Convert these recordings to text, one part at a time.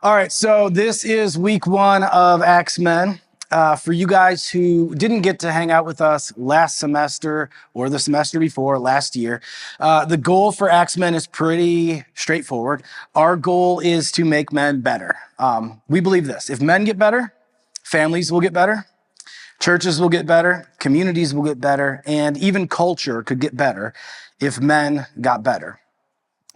All right, so this is week one of Acts Men. For you guys who didn't get to hang out with us last semester or the semester before, last year, the goal for Acts Men is pretty straightforward. Our goal is to make men better. We believe this. If men get better, families will get better, churches will get better, communities will get better, and even culture could get better if men got better.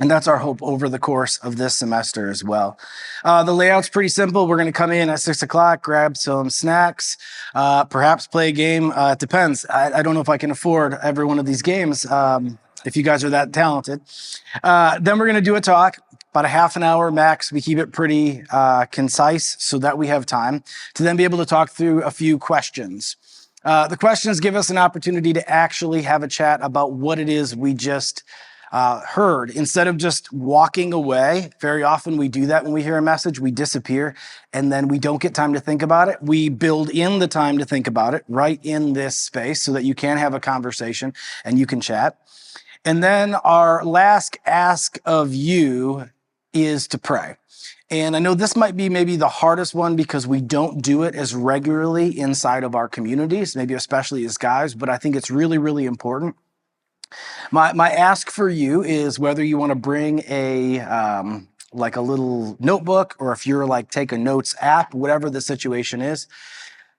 And that's our hope over the course of this semester as well. The layout's pretty simple. We're going to come in at 6 o'clock, grab some snacks, perhaps play a game. It depends. I don't know if I can afford every one of these games, if you guys are that talented. Then we're going to do a talk, about a half an hour max. We keep it pretty concise so that we have time to then be able to talk through a few questions. The questions give us an opportunity to actually have a chat about what it is we just heard. Instead of just walking away, very often we do that when we hear a message, we disappear and then we don't get time to think about it. We build in the time to think about it right in this space so that you can have a conversation and you can chat. And then our last ask of you is to pray. And I know this might be maybe the hardest one because we don't do it as regularly inside of our communities, maybe especially as guys, but I think it's really, really important. My ask for you is whether you want to bring a like a little notebook or if you're like take a notes app, whatever the situation is.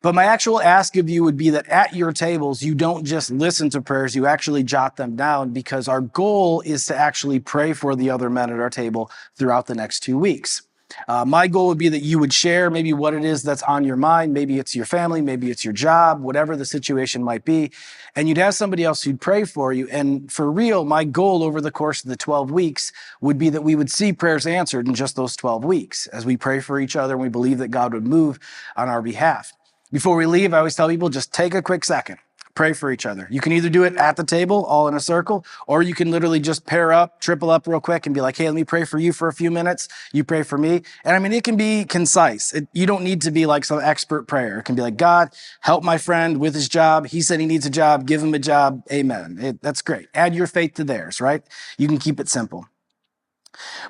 But my actual ask of you would be that at your tables, you don't just listen to prayers, you actually jot them down because our goal is to actually pray for the other men at our table throughout the next 2 weeks. My goal would be that you would share maybe what it is that's on your mind. Maybe it's your family, maybe it's your job, whatever the situation might be. And you'd have somebody else who'd pray for you. And for real, my goal over the course of the 12 weeks would be that we would see prayers answered in just those 12 weeks as we pray for each other and we believe that God would move on our behalf. Before we leave, I always tell people, just take a quick second. Pray for each other. You can either do it at the table, all in a circle, or you can literally just pair up, triple up real quick and be like, hey, let me pray for you for a few minutes. You pray for me. And I mean, it can be concise. You don't need to be like some expert prayer. It can be like, God, help my friend with his job. He said he needs a job. Give him a job. Amen. That's great. Add your faith to theirs, right? You can keep it simple.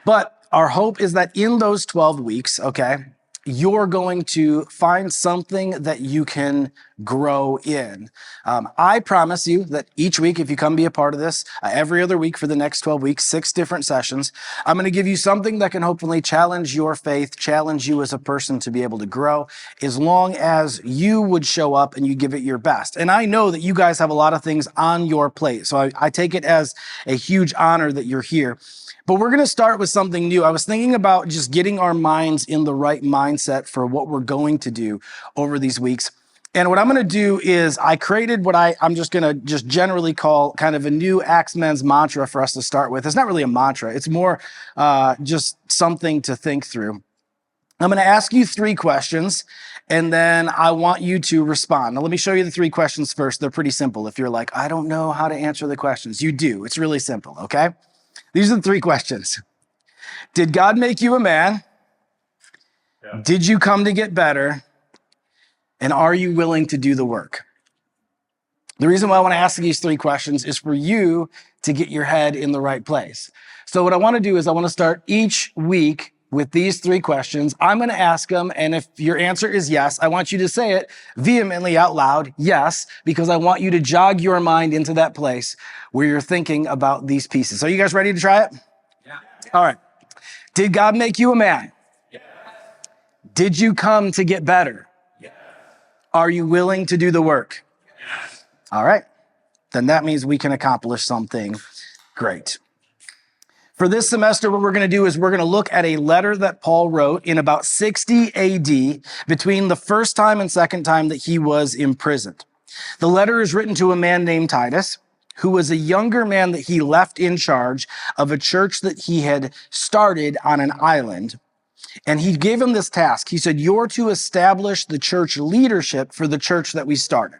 But our hope is that in those 12 weeks, okay, you're going to find something that you can grow in. I promise you that each week, if you come be a part of this, every other week for the next 12 weeks, 6 different sessions, I'm going to give you something that can hopefully challenge your faith, challenge you as a person to be able to grow, as long as you would show up and you give it your best. And I know that you guys have a lot of things on your plate, so I take it as a huge honor that you're here. But we're going to start with something new. I was thinking about just getting our minds in the right mindset for what we're going to do over these weeks. And what I'm going to do is I created what I'm just going to just generally call kind of a new Acts Men's mantra for us to start with. It's not really a mantra. It's more just something to think through. I'm going to ask you 3 questions, and then I want you to respond. Now, let me show you the 3 questions first. They're pretty simple. If you're like, I don't know how to answer the questions, you do. It's really simple, okay? These are the 3 questions. Did God make you a man? Yeah. Did you come to get better? And are you willing to do the work? The reason why I want to ask these 3 questions is for you to get your head in the right place. So what I want to do is I want to start each week with these 3 questions. I'm going to ask them, and if your answer is yes, I want you to say it vehemently out loud, yes, because I want you to jog your mind into that place where you're thinking about these pieces. Are you guys ready to try it? Yeah. All right. Did God make you a man? Yeah. Did you come to get better? Yeah. Are you willing to do the work? Yes. All right. Then that means we can accomplish something great. For this semester, what we're going to do is we're going to look at a letter that Paul wrote in about 60 AD between the first time and second time that he was imprisoned. The letter is written to a man named Titus, who was a younger man that he left in charge of a church that he had started on an island. And he gave him this task. He said, you're to establish the church leadership for the church that we started.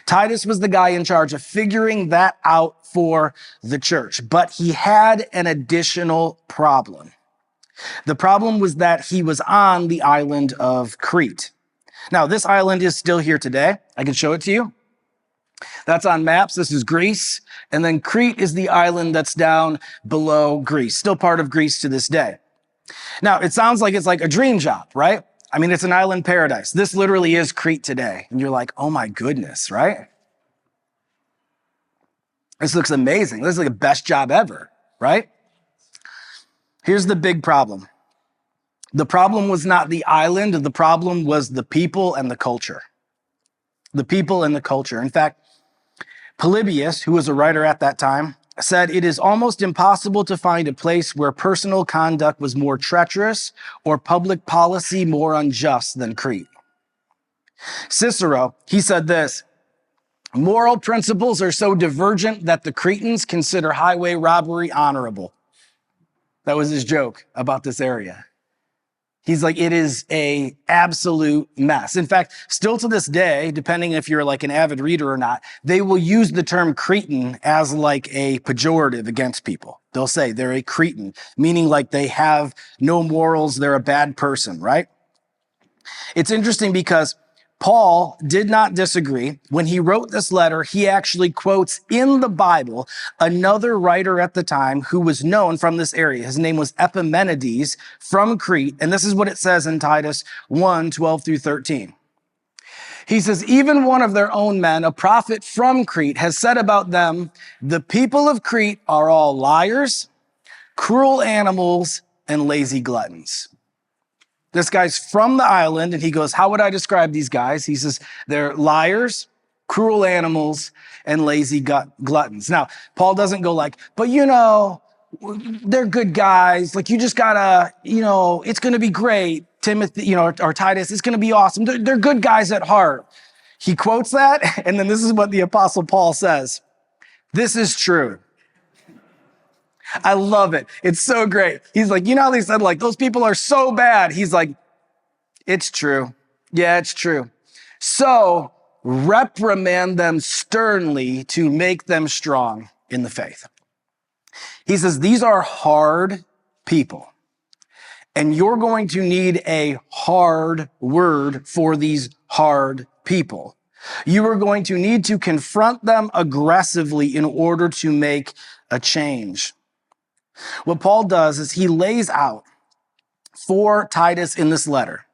Titus was the guy in charge of figuring that out for the church, but he had an additional problem. The problem was that he was on the island of Crete. Now, this island is still here today. I can show it to you. That's on maps. This is Greece. And then Crete is the island that's down below Greece, still part of Greece to this day. Now, it sounds like it's like a dream job, right? I mean, it's an island paradise. This literally is Crete today. And you're like, oh my goodness, right? This looks amazing. This is like the best job ever, right? Here's the big problem. The problem was not the island. The problem was the people and the culture. The people and the culture. In fact, Polybius, who was a writer at that time, said it is almost impossible to find a place where personal conduct was more treacherous or public policy more unjust than Crete. Cicero, he said this, moral principles are so divergent that the Cretans consider highway robbery honorable. That was his joke about this area. He's like, it is a absolute mess. In fact, still to this day, depending if you're like an avid reader or not, they will use the term Cretan as like a pejorative against people. They'll say they're a Cretan, meaning like they have no morals, they're a bad person, right? It's interesting because Paul did not disagree. When he wrote this letter, he actually quotes in the Bible another writer at the time who was known from this area. His name was Epimenides from Crete. And this is what it says in Titus 1:12 through 13. He says, even one of their own men, a prophet from Crete, has said about them, the people of Crete are all liars, cruel animals, and lazy gluttons. This guy's from the island, and he goes, how would I describe these guys? He says, they're liars, cruel animals, and lazy gluttons. Now, Paul doesn't go like, but you know, they're good guys. Like, you just gotta, you know, it's gonna be great. Timothy, you know, or Titus, it's gonna be awesome. They're good guys at heart. He quotes that, and then this is what the Apostle Paul says. This is true. I love it. It's so great. He's like, you know how they said, like, those people are so bad. He's like, it's true. Yeah, it's true. So reprimand them sternly to make them strong in the faith. He says, these are hard people, and you're going to need a hard word for these hard people. You are going to need to confront them aggressively in order to make a change. What Paul does is he lays out for Titus in this letter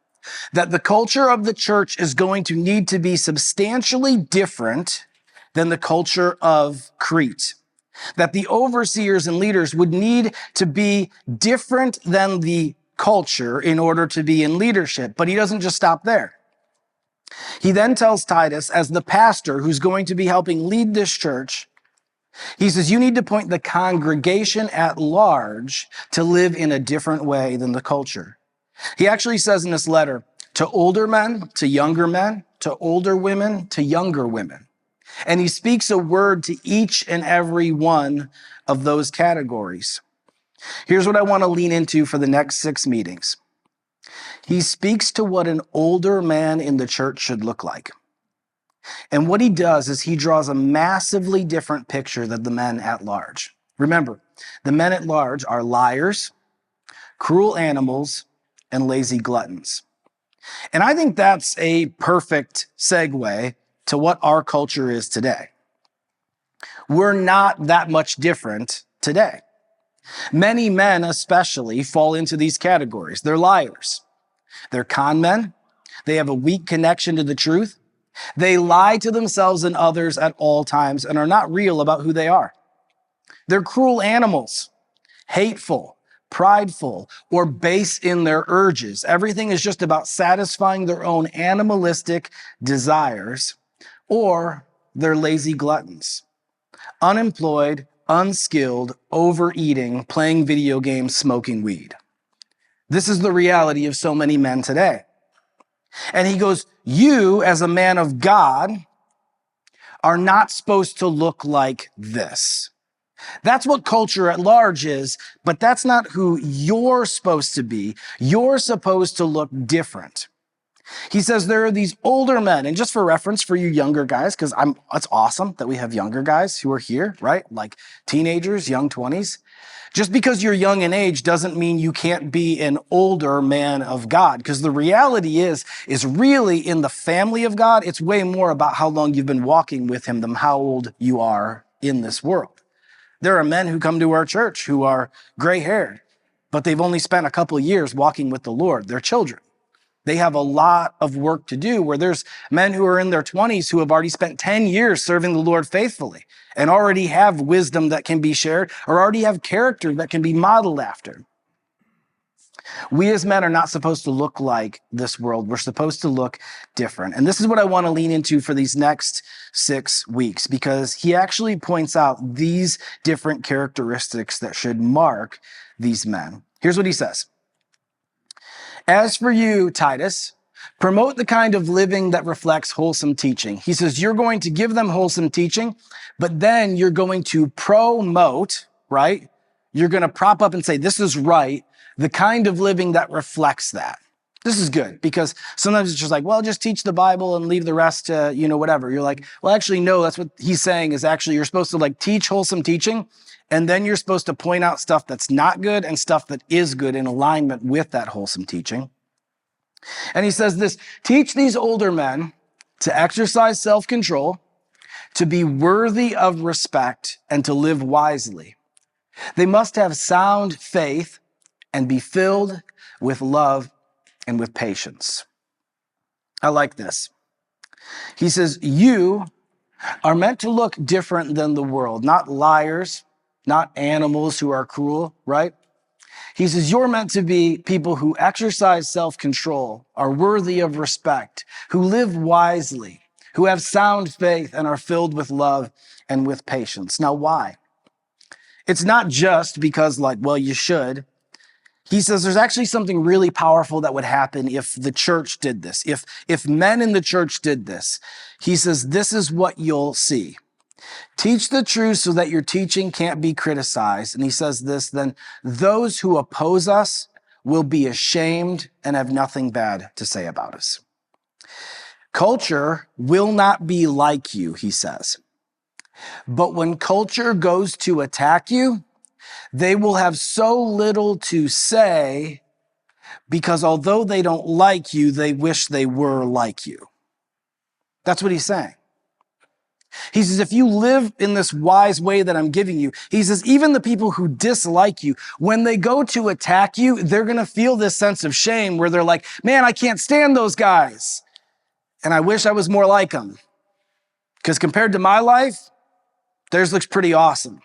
that the culture of the church is going to need to be substantially different than the culture of Crete. That the overseers and leaders would need to be different than the culture in order to be in leadership. But he doesn't just stop there. He then tells Titus, as the pastor who's going to be helping lead this church, he says, you need to point the congregation at large to live in a different way than the culture. He actually says in this letter, to older men, to younger men, to older women, to younger women. And he speaks a word to each and every one of those categories. Here's what I want to lean into for the next 6 meetings. He speaks to what an older man in the church should look like. And what he does is he draws a massively different picture than the men at large. Remember, the men at large are liars, cruel animals, and lazy gluttons. And I think that's a perfect segue to what our culture is today. We're not that much different today. Many men especially fall into these categories. They're liars. They're con men. They have a weak connection to the truth. They lie to themselves and others at all times and are not real about who they are. They're cruel animals, hateful, prideful, or base in their urges. Everything is just about satisfying their own animalistic desires, or they're lazy gluttons, unemployed, unskilled, overeating, playing video games, smoking weed. This is the reality of so many men today. And he goes, you as a man of God are not supposed to look like this. That's what culture at large is, but that's not who you're supposed to be. You're supposed to look different. He says there are these older men, and just for reference for you younger guys, because it's awesome that we have younger guys who are here, right? Like teenagers, young 20s. Just because you're young in age doesn't mean you can't be an older man of God, because the reality is really in the family of God, it's way more about how long you've been walking with him than how old you are in this world. There are men who come to our church who are gray-haired, but they've only spent a couple of years walking with the Lord. They're children. They have a lot of work to do, where there's men who are in their 20s who have already spent 10 years serving the Lord faithfully and already have wisdom that can be shared or already have character that can be modeled after. We as men are not supposed to look like this world. We're supposed to look different. And this is what I want to lean into for these next 6 weeks, because he actually points out these different characteristics that should mark these men. Here's what he says. As for you, Titus, promote the kind of living that reflects wholesome teaching. He says you're going to give them wholesome teaching, but then you're going to promote, right? You're going to prop up and say, this is right, the kind of living that reflects that. This is good, because sometimes it's just like, well, just teach the Bible and leave the rest to, whatever. You're like, well, actually, no, that's what he's saying is actually you're supposed to teach wholesome teaching, and then you're supposed to point out stuff that's not good and stuff that is good in alignment with that wholesome teaching. And he says this, teach these older men to exercise self-control, to be worthy of respect, and to live wisely. They must have sound faith and be filled with love and with patience. I like this. He says, you are meant to look different than the world, not liars, not animals who are cruel, right? He says, you're meant to be people who exercise self-control, are worthy of respect, who live wisely, who have sound faith and are filled with love and with patience. Now, why? It's not just because you should. He says there's actually something really powerful that would happen if the church did this. If men in the church did this, he says, this is what you'll see. Teach the truth so that your teaching can't be criticized. And he says this, then those who oppose us will be ashamed and have nothing bad to say about us. Culture will not be like you, he says. But when culture goes to attack you, they will have so little to say because although they don't like you, they wish they were like you. That's what he's saying. He says, if you live in this wise way that I'm giving you, he says, even the people who dislike you, when they go to attack you, they're going to feel this sense of shame where they're like, man, I can't stand those guys. And I wish I was more like them. Because compared to my life, theirs looks pretty awesome.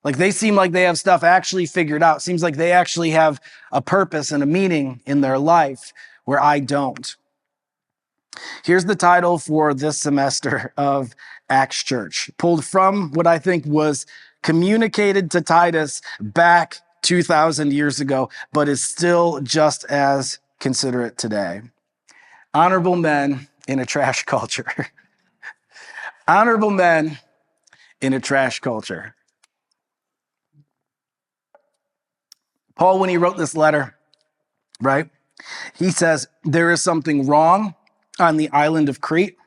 They seem like they have stuff actually figured out. Seems like they actually have a purpose and a meaning in their life where I don't. Here's the title for this semester of Acts Church, pulled from what I think was communicated to Titus back 2,000 years ago, but is still just as considerate today. Honorable men in a trash culture. Honorable men in a trash culture. Paul, when he wrote this letter, right, he says, there is something wrong on the island of Crete,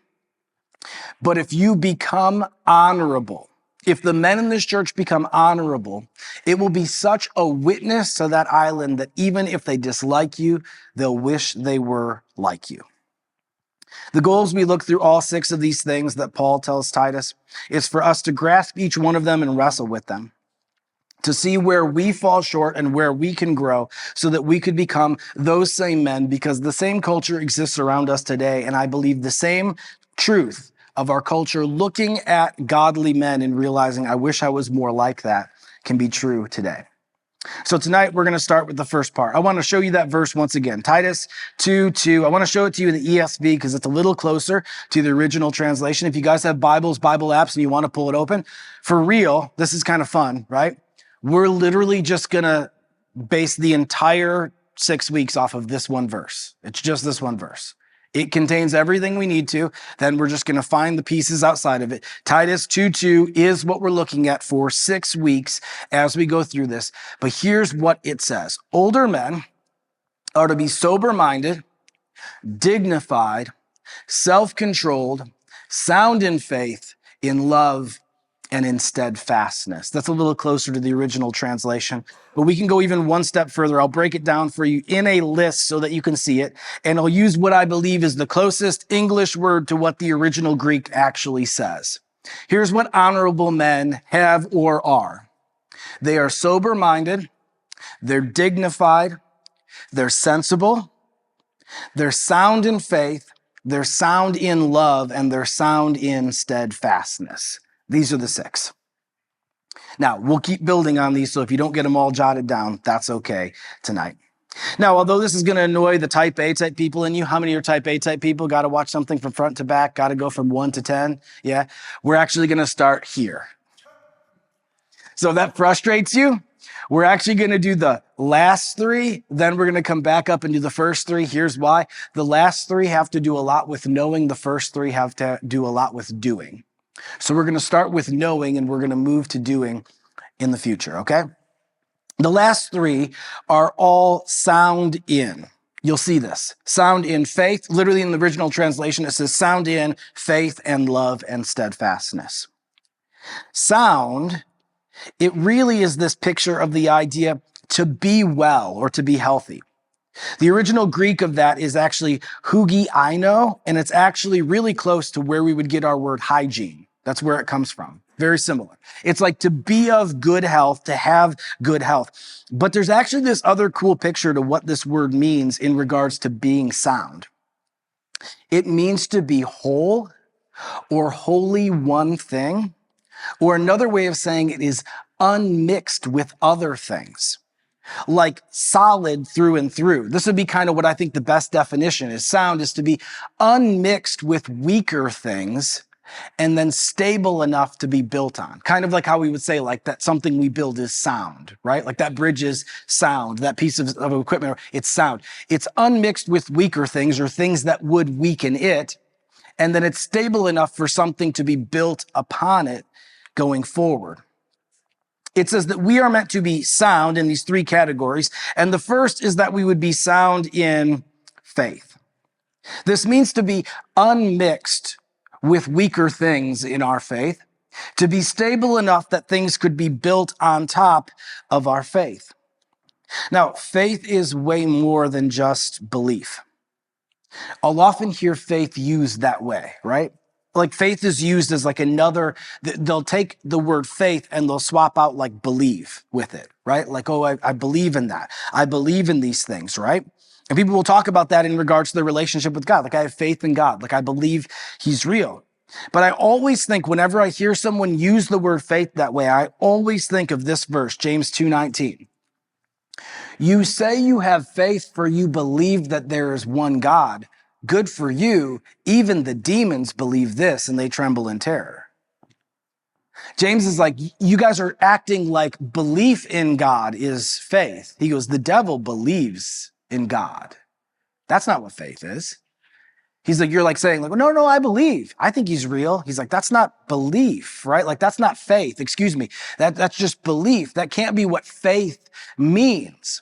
but if you become honorable, if the men in this church become honorable, it will be such a witness to that island that even if they dislike you, they'll wish they were like you. The goal as we look through all 6 of these things that Paul tells Titus is for us to grasp each one of them and wrestle with them, to see where we fall short and where we can grow so that we could become those same men, because the same culture exists around us today. And I believe the same truth of our culture looking at godly men and realizing, I wish I was more like that, can be true today. So tonight we're going to start with the first part. I want to show you that verse once again, Titus 2:2. I want to show it to you in the ESV because it's a little closer to the original translation. If you guys have Bibles, Bible apps, and you want to pull it open, for real, this is kind of fun, right? We're literally just going to base the entire 6 weeks off of this one verse. It's just this one verse. It contains everything we need to. Then we're just going to find the pieces outside of it. Titus 2:2 is what we're looking at for 6 weeks as we go through this. But here's what it says. Older men are to be sober-minded, dignified, self-controlled, sound in faith, in love, and in steadfastness. That's a little closer to the original translation, but we can go even one step further. I'll break it down for you in a list so that you can see it, and I'll use what I believe is the closest English word to what the original Greek actually says. Here's what honorable men have or are. They are sober-minded, They're dignified, they're sensible, they're sound in faith, they're sound in love, and they're sound in steadfastness. These are the 6. Now, we'll keep building on these, so if you don't get them all jotted down, that's okay tonight. Now, although this is going to annoy the type A type people in you, how many are type A type people? Got to watch something from front to back, got to go from 1 to 10? Yeah, we're actually going to start here. So that frustrates you? We're actually going to do the last 3, then we're going to come back up and do the first 3. Here's why. The last 3 have to do a lot with knowing. The first 3 have to do a lot with doing. So we're going to start with knowing, and we're going to move to doing in the future, okay? The last 3 are all sound in. You'll see this. Sound in faith. Literally in the original translation, it says sound in faith and love and steadfastness. Sound, it really is this picture of the idea to be well or to be healthy. The original Greek of that is actually hugiaino, and it's actually really close to where we would get our word hygiene. That's where it comes from. Very similar. It's like to be of good health, to have good health. But there's actually this other cool picture to what this word means in regards to being sound. It means to be whole or wholly one thing, or another way of saying it is unmixed with other things, like solid through and through. This would be kind of what I think the best definition is. Sound is to be unmixed with weaker things and then stable enough to be built on. Kind of like how we would say like that something we build is sound, right? Like that bridge is sound, that piece of equipment, it's sound. It's unmixed with weaker things or things that would weaken it. And then it's stable enough for something to be built upon it going forward. It says that we are meant to be sound in these 3 categories. And the first is that we would be sound in faith. This means to be unmixed with weaker things in our faith, to be stable enough that things could be built on top of our faith. Now, faith is way more than just belief. I'll often hear faith used that way, right? Like faith is used as like another, they'll take the word faith and they'll swap out like believe with it, right? Like, oh, I believe in that. I believe in these things, right? And people will talk about that in regards to their relationship with God. Like I have faith in God. Like I believe he's real. But I always think whenever I hear someone use the word faith that way, I always think of this verse, James 2:19. You say you have faith for you believe that there is one God. Good for you. Even the demons believe this and they tremble in terror. James is like, you guys are acting like belief in God is faith. He goes, the devil believes in God. That's not what faith is. He's like, you're like saying like, no, I believe. I think he's real. He's like, that's not belief, right? Like that's not faith. Excuse me. That's just belief. That can't be what faith means.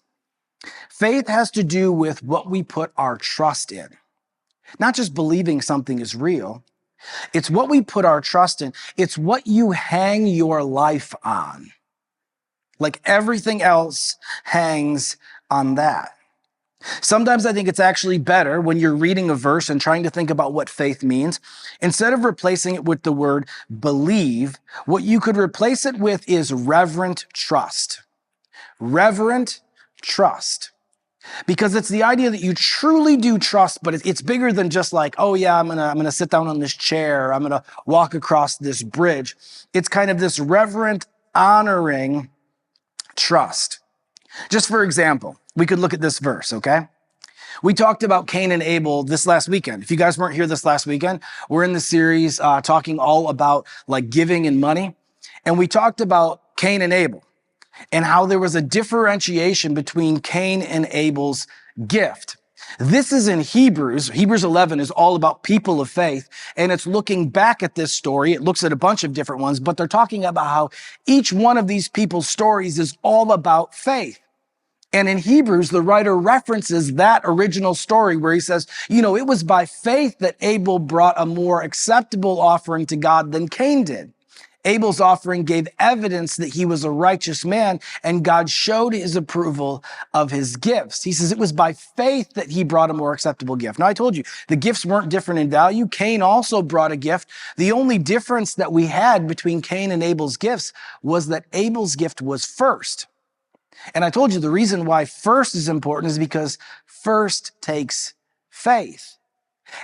Faith has to do with what we put our trust in. Not just believing something is real. It's what we put our trust in. It's what you hang your life on. Like everything else hangs on that. Sometimes I think it's actually better when you're reading a verse and trying to think about what faith means. Instead of replacing it with the word believe, what you could replace it with is reverent trust. Reverent trust. Because it's the idea that you truly do trust, but it's bigger than just like, oh yeah, I'm gonna sit down on this chair, I'm gonna walk across this bridge. It's kind of this reverent, honoring trust. Just for example, we could look at this verse, okay? We talked about Cain and Abel this last weekend. If you guys weren't here this last weekend, we're in the series talking all about like giving and money. And we talked about Cain and Abel and how there was a differentiation between Cain and Abel's gift. This is in Hebrews. Hebrews 11 is all about people of faith. And it's looking back at this story. It looks at a bunch of different ones, but they're talking about how each one of these people's stories is all about faith. And in Hebrews, the writer references that original story where he says, it was by faith that Abel brought a more acceptable offering to God than Cain did. Abel's offering gave evidence that he was a righteous man, and God showed his approval of his gifts. He says it was by faith that he brought a more acceptable gift. Now, I told you, the gifts weren't different in value. Cain also brought a gift. The only difference that we had between Cain and Abel's gifts was that Abel's gift was first. And I told you the reason why first is important is because first takes faith.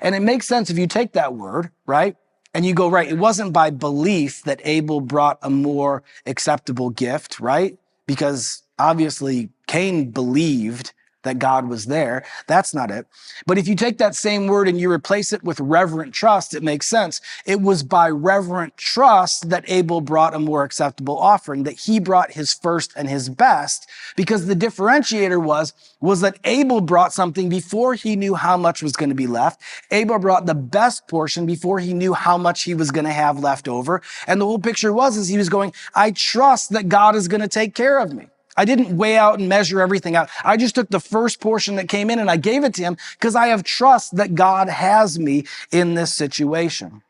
And it makes sense if you take that word, right? And you go, right, it wasn't by belief that Abel brought a more acceptable gift, right? Because obviously Cain believed that God was there. That's not it. But if you take that same word and you replace it with reverent trust, it makes sense. It was by reverent trust that Abel brought a more acceptable offering, that he brought his first and his best, because the differentiator was that Abel brought something before he knew how much was going to be left. Abel brought the best portion before he knew how much he was going to have left over. And the whole picture is he was going, I trust that God is going to take care of me. I didn't weigh out and measure everything out. I just took the first portion that came in and I gave it to him because I have trust that God has me in this situation.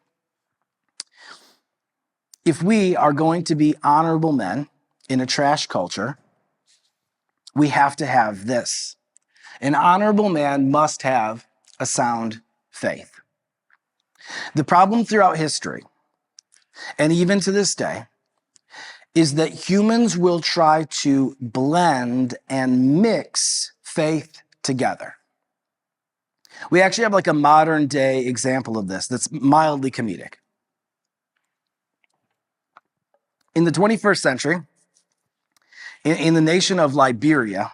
If we are going to be honorable men in a trash culture, we have to have this. An honorable man must have a sound faith. The problem throughout history, and even to this day, is that humans will try to blend and mix faith together. We actually have like a modern day example of this that's mildly comedic. In the 21st century, in the nation of Liberia,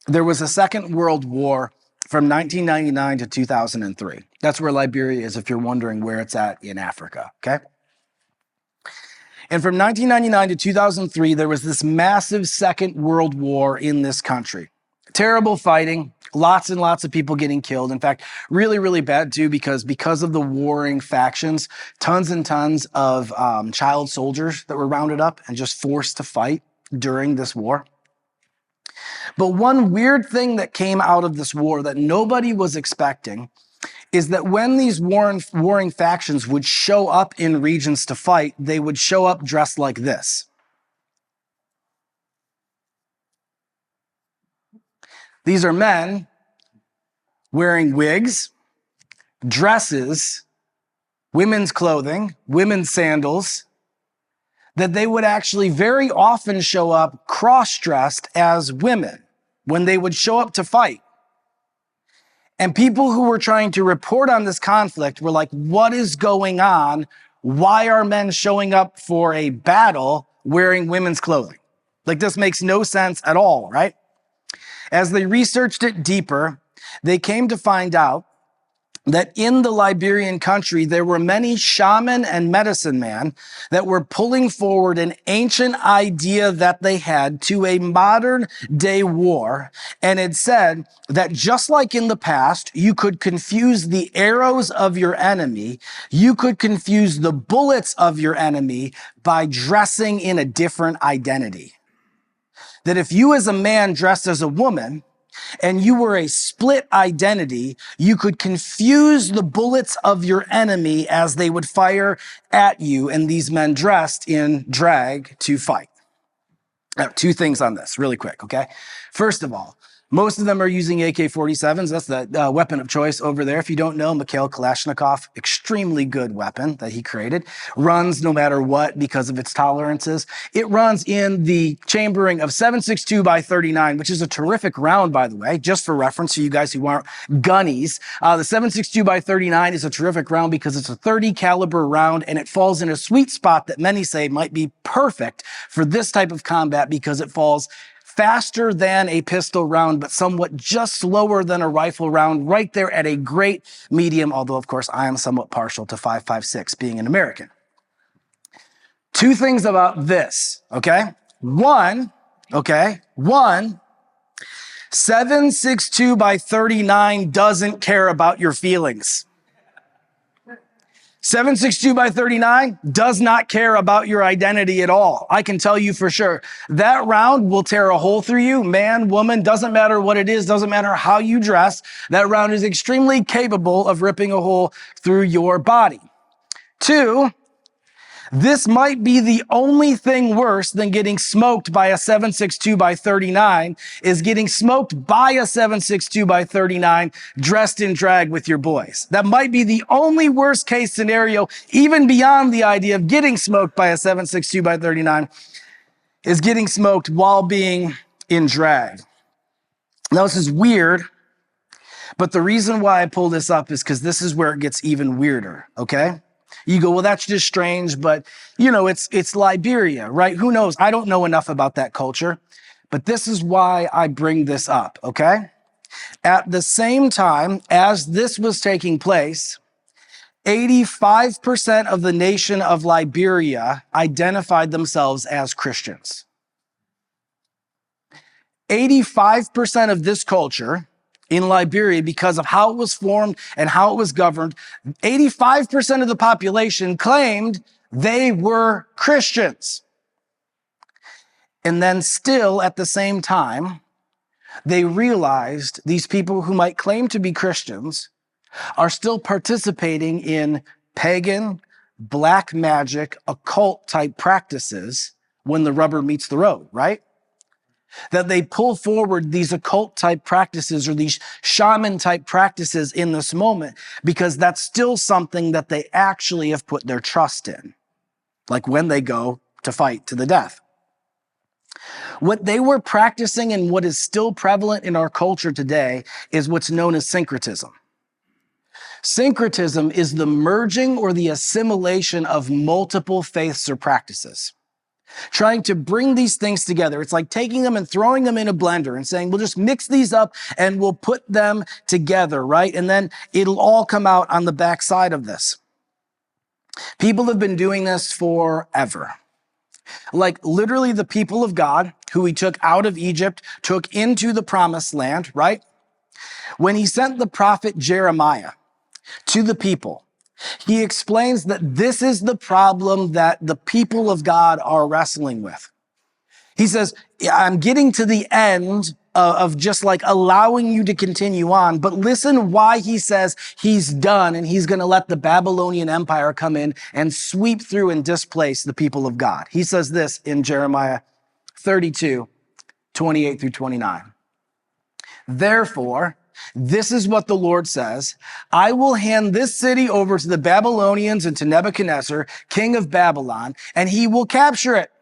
there was a Second World War from 1999 to 2003. That's where Liberia is, if you're wondering where it's at in Africa, okay? And from 1999 to 2003, there was this massive Second World War in this country. Terrible fighting, lots and lots of people getting killed. In fact, really, really bad too, because of the warring factions, tons and tons of child soldiers that were rounded up and just forced to fight during this war. But one weird thing that came out of this war that nobody was expecting is that when these warring factions would show up in regions to fight, they would show up dressed like this. These are men wearing wigs, dresses, women's clothing, women's sandals, that they would actually very often show up cross-dressed as women when they would show up to fight. And people who were trying to report on this conflict were like, what is going on? Why are men showing up for a battle wearing women's clothing? Like, this makes no sense at all, right? As they researched it deeper, they came to find out that in the Liberian country, there were many shaman and medicine men that were pulling forward an ancient idea that they had to a modern day war. And it said that just like in the past, you could confuse the arrows of your enemy, you could confuse the bullets of your enemy by dressing in a different identity. That if you as a man dressed as a woman, and you were a split identity, you could confuse the bullets of your enemy as they would fire at you, and these men dressed in drag to fight. Now, two things on this really quick, okay? First of all, most of them are using AK-47s. That's the weapon of choice over there. If you don't know, Mikhail Kalashnikov, extremely good weapon that he created, runs no matter what because of its tolerances. It runs in the chambering of 7.62 by 39, which is a terrific round, by the way, just for reference to you guys who aren't gunnies. The 7.62 by 39 is a terrific round because it's a 30 caliber round, and it falls in a sweet spot that many say might be perfect for this type of combat because it falls faster than a pistol round, but somewhat just slower than a rifle round, right there at a great medium, although, of course, I am somewhat partial to 5.56, being an American. Two things about this, okay? One, 7.62 by 39 doesn't care about your feelings. 7.62 by 39 does not care about your identity at all. I can tell you for sure. That round will tear a hole through you, man, woman, doesn't matter what it is, doesn't matter how you dress. That round is extremely capable of ripping a hole through your body. Two, this might be the only thing worse than getting smoked by a 7.62 by 39 is getting smoked by a 7.62 by 39 dressed in drag with your boys. That might be the only worst case scenario, even beyond the idea of getting smoked by a 7.62 by 39, is getting smoked while being in drag. Now, this is weird, but the reason why I pull this up is because this is where it gets even weirder, okay? You go, well, that's just strange, but it's Liberia, right? Who knows? I don't know enough about that culture, but this is why I bring this up, okay? At the same time as this was taking place, 85% of the nation of Liberia identified themselves as Christians. 85% of this culture in Liberia, because of how it was formed and how it was governed, 85% of the population claimed they were Christians. And then still at the same time, they realized these people who might claim to be Christians are still participating in pagan, black magic, occult type practices when the rubber meets the road, right? That they pull forward these occult type practices or these shaman type practices in this moment because that's still something that they actually have put their trust in, like when they go to fight to the death. What they were practicing and what is still prevalent in our culture today is what's known as syncretism. Syncretism is the merging or the assimilation of multiple faiths or practices. Trying to bring these things together. It's like taking them and throwing them in a blender and saying, we'll just mix these up and we'll put them together, right? And then it'll all come out on the backside of this. People have been doing this forever. Like literally the people of God who he took out of Egypt, took into the promised land, right? When he sent the prophet Jeremiah to the people, he explains that this is the problem that the people of God are wrestling with. He says, I'm getting to the end of just like allowing you to continue on, but listen why he says he's done and he's going to let the Babylonian Empire come in and sweep through and displace the people of God. He says this in Jeremiah 32, 28 through 29. Therefore, this is what the Lord says, I will hand this city over to the Babylonians and to Nebuchadnezzar, king of Babylon, and he will capture it.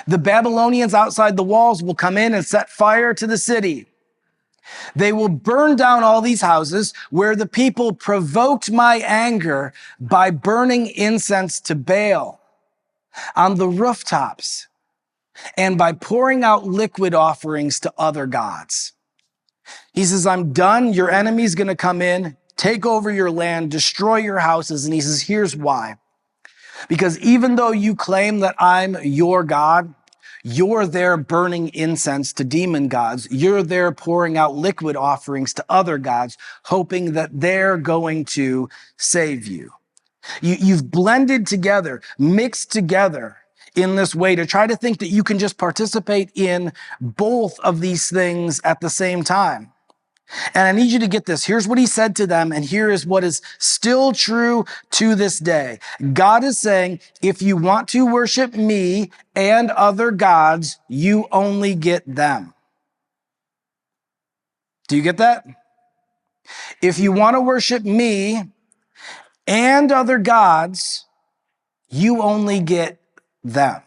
The Babylonians outside the walls will come in and set fire to the city. They will burn down all these houses where the people provoked my anger by burning incense to Baal on the rooftops and by pouring out liquid offerings to other gods. He says, I'm done. Your enemy's going to come in, take over your land, destroy your houses. And he says, here's why. Because even though you claim that I'm your God, you're there burning incense to demon gods. You're there pouring out liquid offerings to other gods, hoping that they're going to save you. You've blended together, mixed together in this way to try to think that you can just participate in both of these things at the same time. And I need you to get this. Here's what he said to them, and here is what is still true to this day. God is saying, if you want to worship me and other gods, you only get them. Do you get that? If you want to worship me and other gods, you only get them.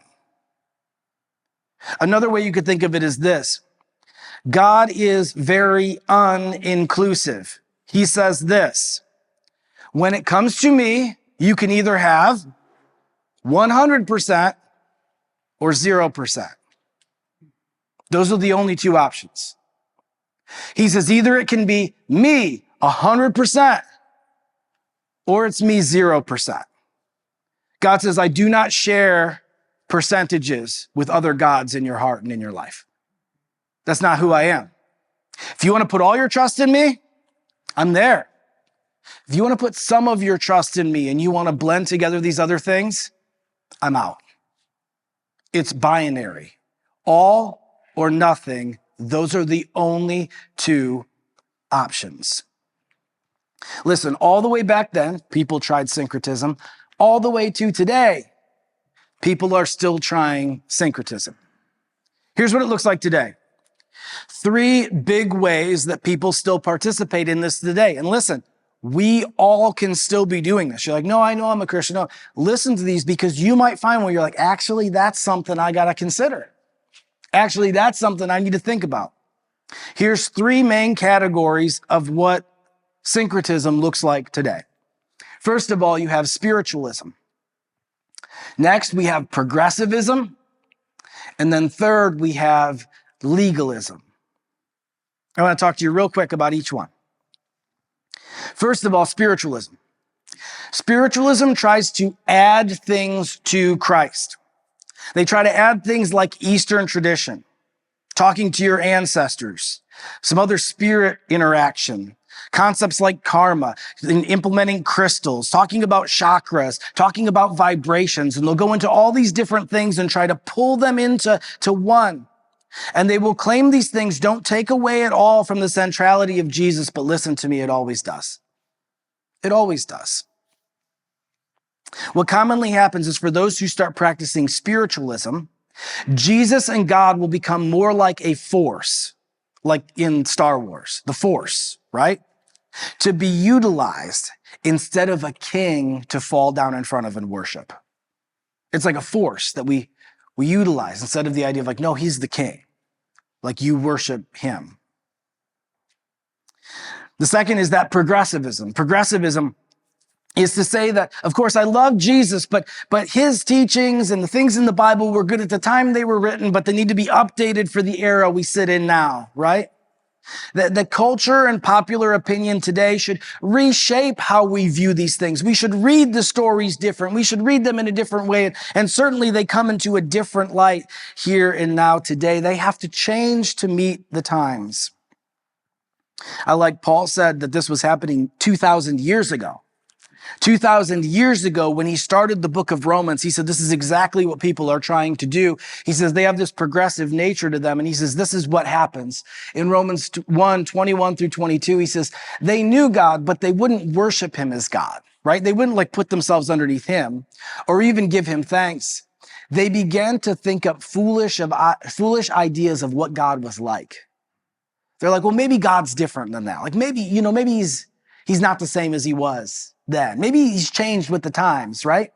Another way you could think of it is this. God is very uninclusive. He says this, when it comes to me, you can either have 100% or 0%. Those are the only two options. He says either it can be me 100% or it's me 0%. God says, I do not share percentages with other gods in your heart and in your life. That's not who I am. If you want to put all your trust in me, I'm there. If you want to put some of your trust in me and you want to blend together these other things, I'm out. It's binary. All or nothing. Those are the only two options. Listen, all the way back then, people tried syncretism. All the way to today, people are still trying syncretism. Here's what it looks like today. 3 big ways that people still participate in this today. And listen, we all can still be doing this. You're like, no, I know I'm a Christian. No, listen to these because you might find where you're like, actually, that's something I got to consider. Actually, that's something I need to think about. Here's three main categories of what syncretism looks like today. First of all, you have spiritualism. Next, we have progressivism. And then third, we have legalism. I want to talk to you real quick about each one. First of all, spiritualism. Spiritualism tries to add things to Christ. They try to add things like Eastern tradition, talking to your ancestors, some other spirit interaction, concepts like karma, implementing crystals, talking about chakras, talking about vibrations, and they'll go into all these different things and try to pull them into one. And they will claim these things don't take away at all from the centrality of Jesus, but listen to me, it always does. It always does. What commonly happens is for those who start practicing spiritualism, Jesus and God will become more like a force, like in Star Wars, the Force, right? To be utilized instead of a king to fall down in front of and worship. It's like a force that we utilize instead of the idea of like, no, he's the king. Like you worship him. The second is that progressivism. Progressivism is to say that, of course, I love Jesus, but his teachings and the things in the Bible were good at the time they were written, but they need to be updated for the era we sit in now, right? The culture and popular opinion today should reshape how we view these things. We should read the stories different. We should read them in a different way. And certainly they come into a different light here and now today. They have to change to meet the times. I like Paul said that this was happening 2,000 years ago. 2,000 years ago, when he started the book of Romans, he said, this is exactly what people are trying to do. He says they have this progressive nature to them. And he says, this is what happens. In Romans 1:21 through 22, he says, they knew God, but they wouldn't worship him as God, right? They wouldn't like put themselves underneath him or even give him thanks. They began to think up foolish ideas of what God was like. They're like, well, maybe God's different than that. Like maybe, maybe he's not the same as he was then. Maybe he's changed with the times, right?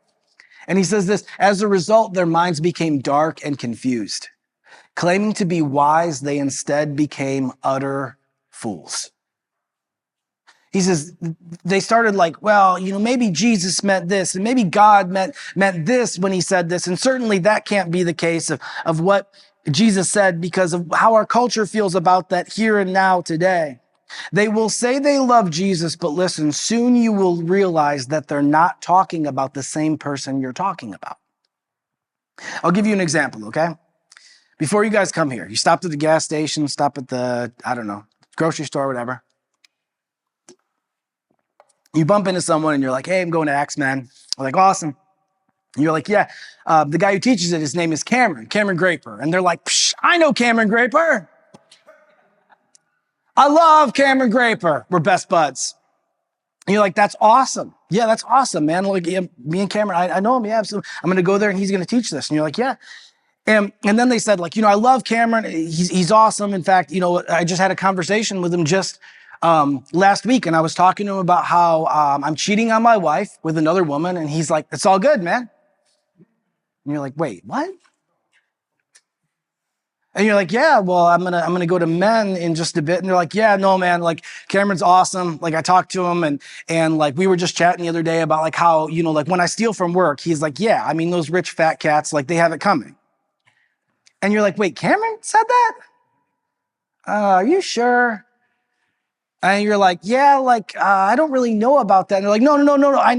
And he says this, as a result, their minds became dark and confused. Claiming to be wise, they instead became utter fools. He says, they started like, well, maybe Jesus meant this, and maybe God meant this when he said this. And certainly that can't be the case of what Jesus said because of how our culture feels about that here and now today. They will say they love Jesus, but listen, soon you will realize that they're not talking about the same person you're talking about. I'll give you an example, okay? Before you guys come here, you stopped at the gas station, stop at the, grocery store, whatever. You bump into someone and you're like, hey, I'm going to Axemen. I'm like, awesome. And you're like, yeah, the guy who teaches it, his name is Cameron Graper. And they're like, psh, I know Cameron Graper. I love Cameron Graper. We're best buds. And you're like, that's awesome. Yeah, that's awesome, man. Like, yeah, me and Cameron, I know him. Yeah, absolutely. I'm going to go there and he's going to teach this. And you're like, yeah. And then they said, like, I love Cameron. He's awesome. In fact, I just had a conversation with him just last week. And I was talking to him about how I'm cheating on my wife with another woman. And he's like, it's all good, man. And you're like, wait, what? And you're like, yeah, well, I'm gonna go to men in just a bit. And they're like, yeah, no, man, like Cameron's awesome. Like I talked to him and like we were just chatting the other day about like how, like when I steal from work, he's like, yeah, I mean, those rich fat cats, like they have it coming. And you're like, wait, Cameron said that? Are you sure? And you're like, yeah, like, I don't really know about that. And they're like, no, I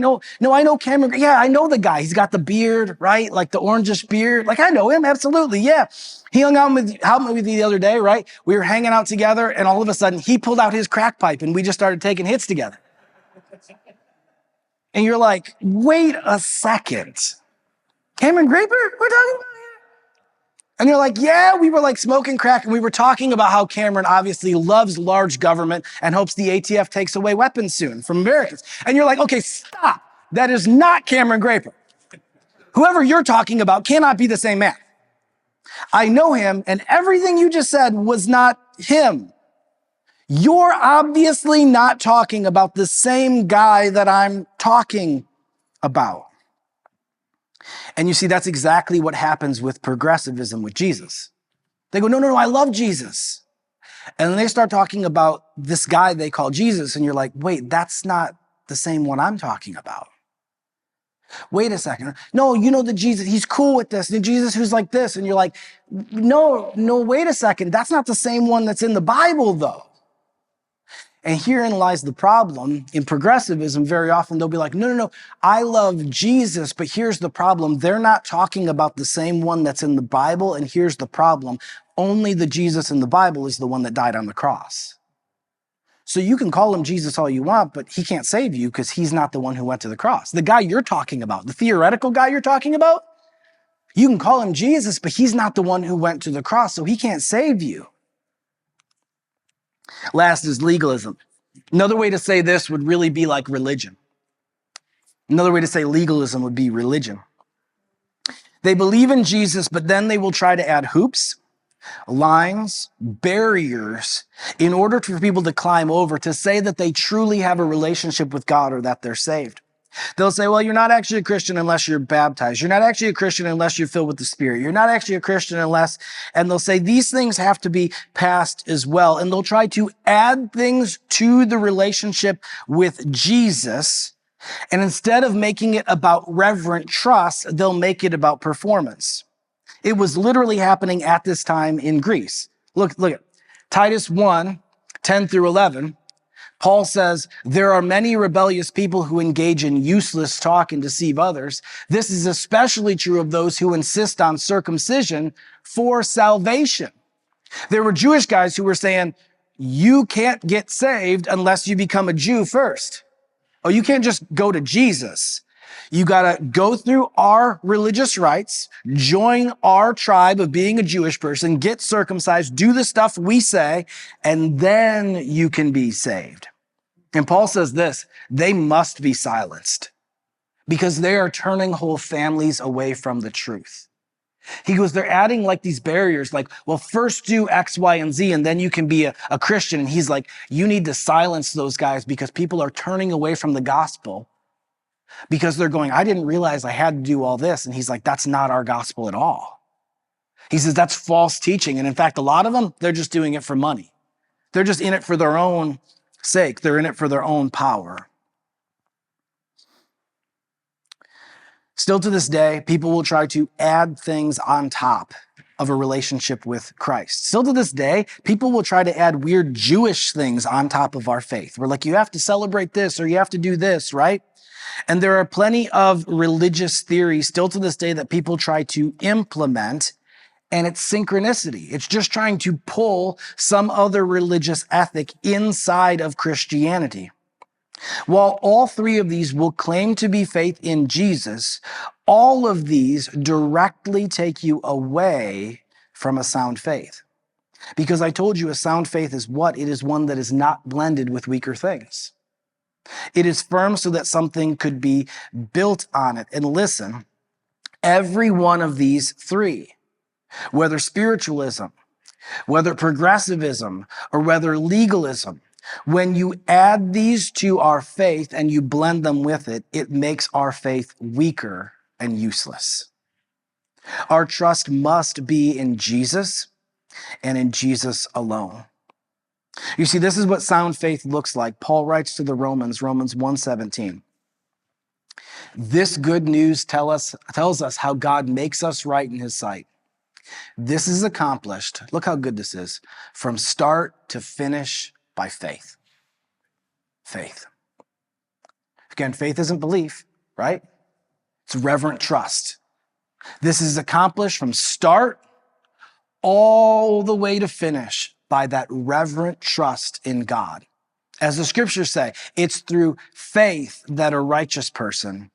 know Cameron. Yeah, I know the guy. He's got the beard, right? Like the orangish beard. Like I know him, absolutely, yeah. He hung out with me the other day, right? We were hanging out together and all of a sudden he pulled out his crack pipe and we just started taking hits together. And you're like, wait a second. Cameron Graper we're talking about? And you're like, yeah, we were like smoking crack and we were talking about how Cameron obviously loves large government and hopes the ATF takes away weapons soon from Americans. And you're like, okay, stop. That is not Cameron Graper. Whoever you're talking about cannot be the same man. I know him and everything you just said was not him. You're obviously not talking about the same guy that I'm talking about. And you see, that's exactly what happens with progressivism with Jesus. They go, no, no, no, I love Jesus. And then they start talking about this guy they call Jesus. And you're like, wait, that's not the same one I'm talking about. Wait a second. No, you know the Jesus, he's cool with this. The Jesus who's like this. And you're like, no, wait a second. That's not the same one that's in the Bible though. And herein lies the problem. In progressivism, very often they'll be like, no, no, no, I love Jesus, but here's the problem. They're not talking about the same one that's in the Bible, and here's the problem. Only the Jesus in the Bible is the one that died on the cross. So you can call him Jesus all you want, but he can't save you because he's not the one who went to the cross. The guy you're talking about, the theoretical guy you're talking about, you can call him Jesus, but he's not the one who went to the cross, so he can't save you. Last is legalism. Another way to say this would really be like religion. Another way to say legalism would be religion. They believe in Jesus, but then they will try to add hoops, lines, barriers in order for people to climb over to say that they truly have a relationship with God or that they're saved. They'll say, well, you're not actually a Christian unless you're baptized. You're not actually a Christian unless you're filled with the Spirit. You're not actually a Christian unless, and they'll say these things have to be passed as well. And they'll try to add things to the relationship with Jesus. And instead of making it about reverent trust, they'll make it about performance. It was literally happening at this time in Greece. Look at Titus 1, 10 through 11. Paul says, there are many rebellious people who engage in useless talk and deceive others. This is especially true of those who insist on circumcision for salvation. There were Jewish guys who were saying, you can't get saved unless you become a Jew first. Oh, you can't just go to Jesus. You got to go through our religious rites, join our tribe of being a Jewish person, get circumcised, do the stuff we say, and then you can be saved. And Paul says this, they must be silenced because they are turning whole families away from the truth. He goes, they're adding like these barriers, like, well, first do X, Y, and Z, and then you can be a Christian. And he's like, you need to silence those guys because people are turning away from the gospel because they're going, I didn't realize I had to do all this. And he's like, that's not our gospel at all. He says, that's false teaching. And in fact, a lot of them, they're just doing it for money. They're just in it for their own sake. They're in it for their own power. Still to this day, people will try to add things on top of a relationship with Christ. Still to this day, people will try to add weird Jewish things on top of our faith. We're like, you have to celebrate this or you have to do this, right? And there are plenty of religious theories still to this day that people try to implement, and it's synchronicity. It's just trying to pull some other religious ethic inside of Christianity. While all three of these will claim to be faith in Jesus, all of these directly take you away from a sound faith. Because I told you a sound faith is what? It is one that is not blended with weaker things. It is firm so that something could be built on it. And listen, every one of these three, whether spiritualism, whether progressivism, or whether legalism, when you add these to our faith and you blend them with it, it makes our faith weaker and useless. Our trust must be in Jesus and in Jesus alone. You see, this is what sound faith looks like. Paul writes to the Romans 1:17. This good news tells us how God makes us right in his sight. This is accomplished, look how good this is, from start to finish by faith. Faith. Again, faith isn't belief, right? It's reverent trust. This is accomplished from start all the way to finish by that reverent trust in God. As the scriptures say, it's through faith that a righteous person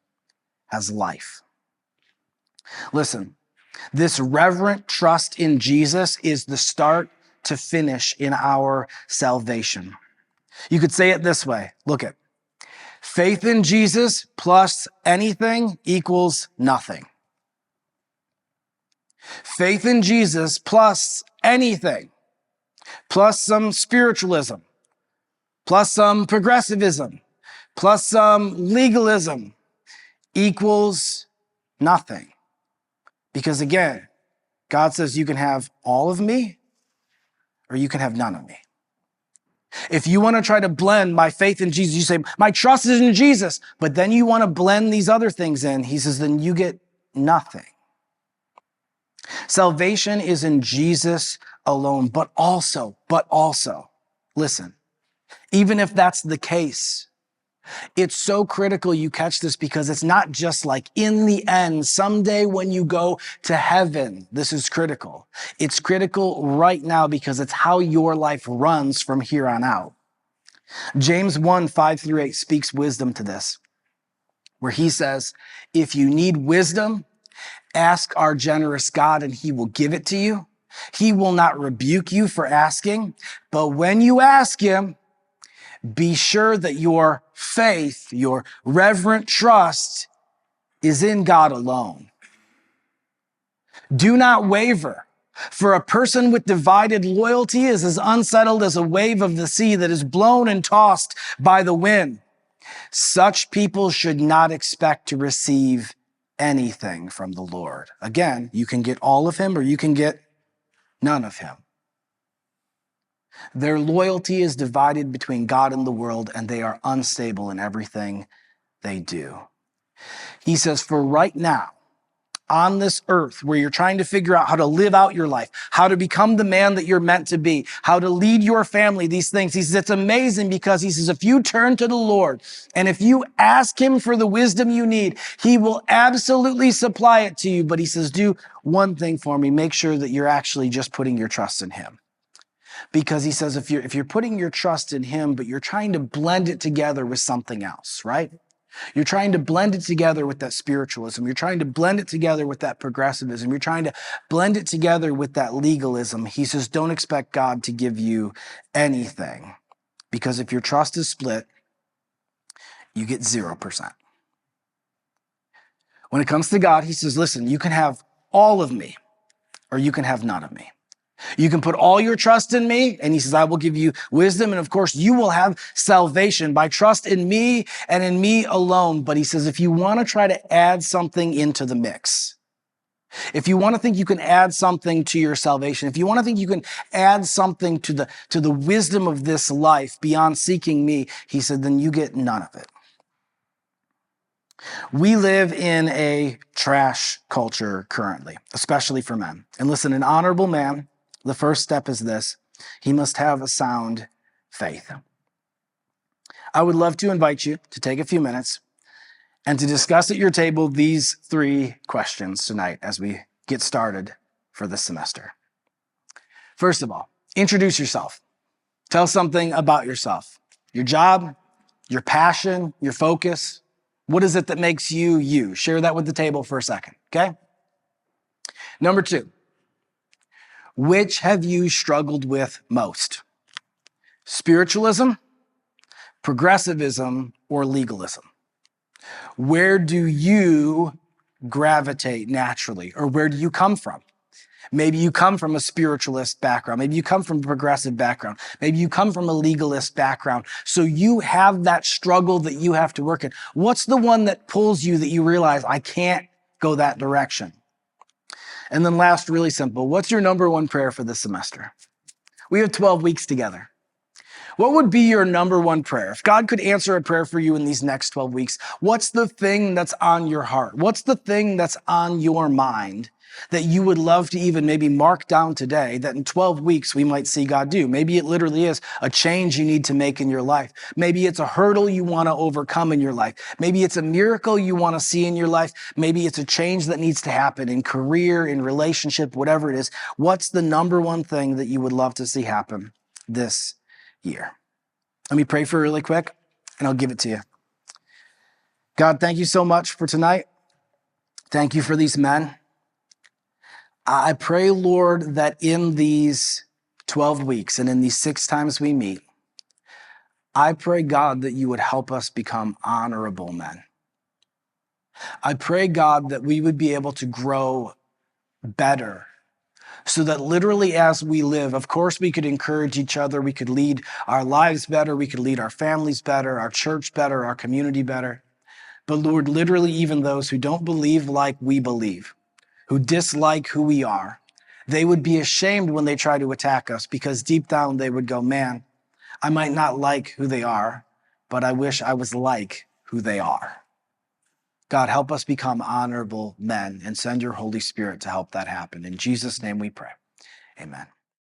has life. Listen, this reverent trust in Jesus is the start to finish in our salvation. You could say it this way. Look at faith in Jesus plus anything equals nothing. Faith in Jesus plus anything, plus some spiritualism, plus some progressivism, plus some legalism equals nothing. Because again, God says you can have all of me or you can have none of me. If you want to try to blend my faith in Jesus, you say, my trust is in Jesus, but then you want to blend these other things in, he says, then you get nothing. Salvation is in Jesus alone, but also, listen, even if that's the case, it's so critical you catch this because it's not just like in the end, someday when you go to heaven, this is critical. It's critical right now because it's how your life runs from here on out. James 1:5-8 speaks wisdom to this, where he says, if you need wisdom, ask our generous God and he will give it to you. He will not rebuke you for asking, but when you ask him, be sure that your faith, your reverent trust is in God alone. Do not waver, for a person with divided loyalty is as unsettled as a wave of the sea that is blown and tossed by the wind. Such people should not expect to receive anything from the Lord. Again, you can get all of him or you can get none of him. Their loyalty is divided between God and the world, and they are unstable in everything they do. He says, for right now, on this earth, where you're trying to figure out how to live out your life, how to become the man that you're meant to be, how to lead your family, these things. He says, it's amazing because he says, if you turn to the Lord and if you ask him for the wisdom you need, he will absolutely supply it to you. But he says, do one thing for me. Make sure that you're actually just putting your trust in him. Because he says, if you're putting your trust in him, but you're trying to blend it together with something else, right? You're trying to blend it together with that spiritualism. You're trying to blend it together with that progressivism. You're trying to blend it together with that legalism. He says, don't expect God to give you anything. Because if your trust is split, you get 0%. When it comes to God, he says, listen, you can have all of me or you can have none of me. You can put all your trust in me, and he says, I will give you wisdom. And of course, you will have salvation by trust in me and in me alone. But he says, if you want to try to add something into the mix, if you want to think you can add something to your salvation, if you want to think you can add something to the wisdom of this life beyond seeking me, he said, then you get none of it. We live in a trash culture currently, especially for men. And listen, an honorable man, the first step is this: he must have a sound faith. I would love to invite you to take a few minutes and to discuss at your table these 3 questions tonight as we get started for this semester. First of all, introduce yourself. Tell something about yourself. Your job, your passion, your focus. What is it that makes you you? Share that with the table for a second, okay? Number 2. Which have you struggled with most? Spiritualism, progressivism, or legalism? Where do you gravitate naturally, or where do you come from? Maybe you come from a spiritualist background. Maybe you come from a progressive background. Maybe you come from a legalist background. So you have that struggle that you have to work in. What's the one that pulls you that you realize, I can't go that direction? And then last, really simple, what's your number 1 prayer for this semester? We have 12 weeks together. What would be your number 1 prayer? If God could answer a prayer for you in these next 12 weeks, what's the thing that's on your heart? What's the thing that's on your mind that you would love to even maybe mark down today that in 12 weeks we might see God do? Maybe it literally is a change you need to make in your life. Maybe it's a hurdle you want to overcome in your life. Maybe it's a miracle you want to see in your life. Maybe it's a change that needs to happen in career, in relationship, whatever it is. What's the number 1 thing that you would love to see happen this year? Let me pray for you really quick, and I'll give it to you. God, thank you so much for tonight. Thank you for these men. I pray, Lord, that in these 12 weeks and in these 6 times we meet, I pray, God, that you would help us become honorable men. I pray, God, that we would be able to grow better so that literally as we live, of course, we could encourage each other. We could lead our lives better. We could lead our families better, our church better, our community better. But Lord, literally even those who don't believe like we believe, who dislike who we are, They would be ashamed when they try to attack us because deep down they would go, man, I might not like who they are, but I wish I was like who they are. God, help us become honorable men and send your Holy Spirit to help that happen. In Jesus' name we pray. Amen.